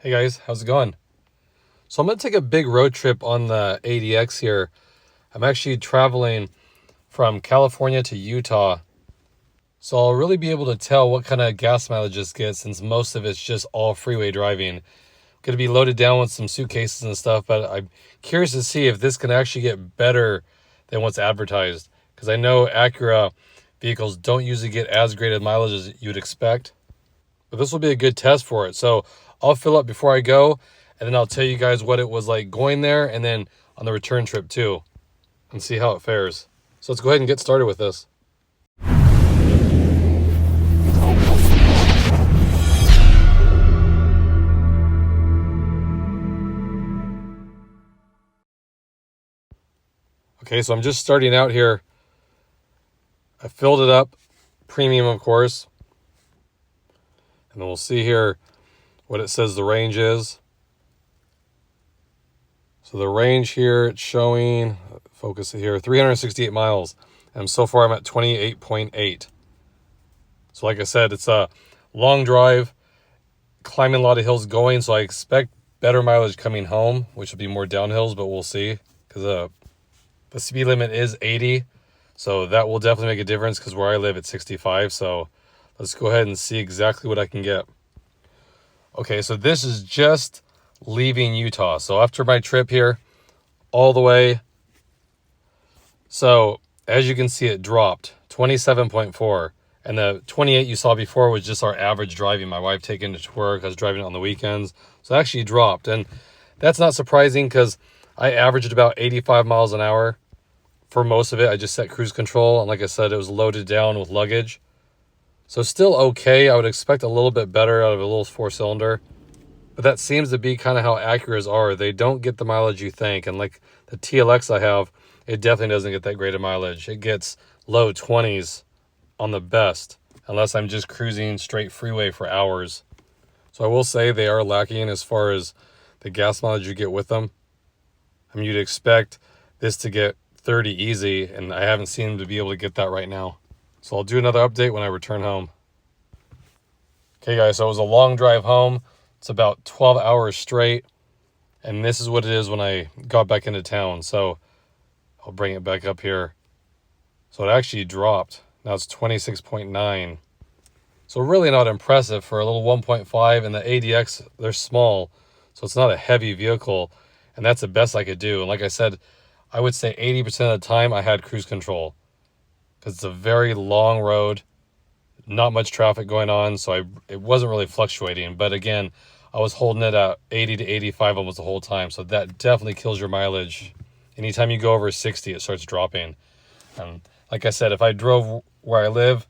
Hey guys, how's it going? So I'm going to take a big road trip on the ADX here. I'm actually traveling from California to Utah. So I'll really be able to tell what kind of gas mileage this gets since most of it's just all freeway driving. Going to be loaded down with some suitcases and stuff, but I'm curious to see if this can actually get better than what's advertised. Because I know Acura vehicles don't usually get as great a mileage as you'd expect. But this will be a good test for it. So I'll fill up before I go, and then I'll tell you guys what it was like going there and then on the return trip too, and see how it fares. So let's go ahead and get started with this. Okay, so I'm just starting out here. I filled it up, premium of course. And then we'll see here what it says the range is. So the range here, it's showing, focus it here, 368 miles. And so far I'm at 28.8. So like I said, it's a long drive, climbing a lot of hills going. So I expect better mileage coming home, which will be more downhills, but we'll see. Because the speed limit is 80. So that will definitely make a difference because where I live it's 65. So let's go ahead and see exactly what I can get. Okay, so this is just leaving Utah. So after my trip here, all the way. So as you can see, it dropped 27.4. And the 28 you saw before was just our average driving. My wife taking it to work. I was driving it on the weekends. So it actually dropped. And that's not surprising because I averaged about 85 miles an hour. For most of it, I just set cruise control. And like I said, it was loaded down with luggage. So still okay. I would expect a little bit better out of a little four-cylinder. But that seems to be kind of how Acuras are. They don't get the mileage you think. And like the TLX I have, it definitely doesn't get that great of mileage. It gets low 20s on the best, unless I'm just cruising straight freeway for hours. So I will say they are lacking as far as the gas mileage you get with them. I mean, you'd expect this to get 30 easy, and I haven't seen them to be able to get that right now. So I'll do another update when I return home. Okay guys, so it was a long drive home. It's about 12 hours straight. And this is what it is when I got back into town. So I'll bring it back up here. So it actually dropped. Now it's 26.9. So really not impressive for a little 1.5. And the ADX, they're small. So it's not a heavy vehicle. And that's the best I could do. And like I said, I would say 80% of the time I had cruise control. Because it's a very long road, not much traffic going on, so it wasn't really fluctuating. But again, I was holding it at 80 to 85 almost the whole time, so that definitely kills your mileage. Anytime you go over 60, it starts dropping. And like I said, if I drove where I live,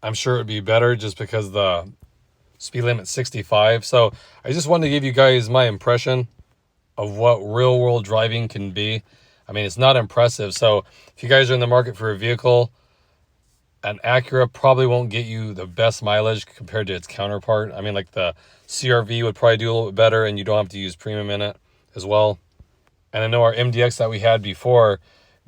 I'm sure it would be better just because the speed limit's 65. So I just wanted to give you guys my impression of what real world driving can be. I mean, it's not impressive. So if you guys are in the market for a vehicle, an Acura probably won't get you the best mileage compared to its counterpart. I mean, like the CRV would probably do a little bit better, and you don't have to use premium in it as well. And I know our MDX that we had before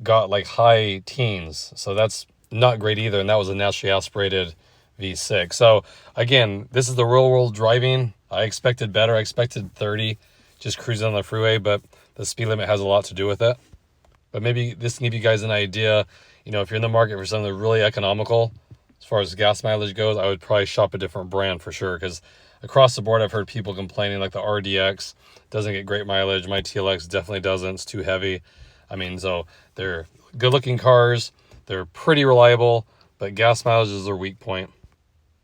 got like high teens. So that's not great either. And that was a naturally aspirated V6. So again, this is the real world driving. I expected better. I expected 30 just cruising on the freeway, but the speed limit has a lot to do with it. But maybe this can give you guys an idea. You know, if you're in the market for something really economical, as far as gas mileage goes, I would probably shop a different brand for sure. Because across the board, I've heard people complaining like the RDX doesn't get great mileage. My TLX definitely doesn't. It's too heavy. I mean, so they're good looking cars. They're pretty reliable, but gas mileage is their weak point.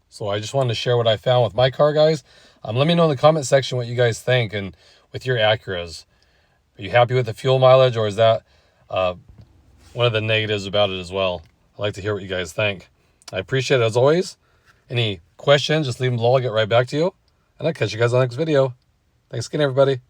So I just wanted to share what I found with my car, guys. Let me know in the comment section what you guys think and with your Acuras. Are you happy with the fuel mileage, or is that one of the negatives about it as well? I'd like to hear what you guys think. I appreciate it as always. Any questions, just leave them below. I'll get right back to you. And I'll catch you guys on the next video. Thanks again, everybody.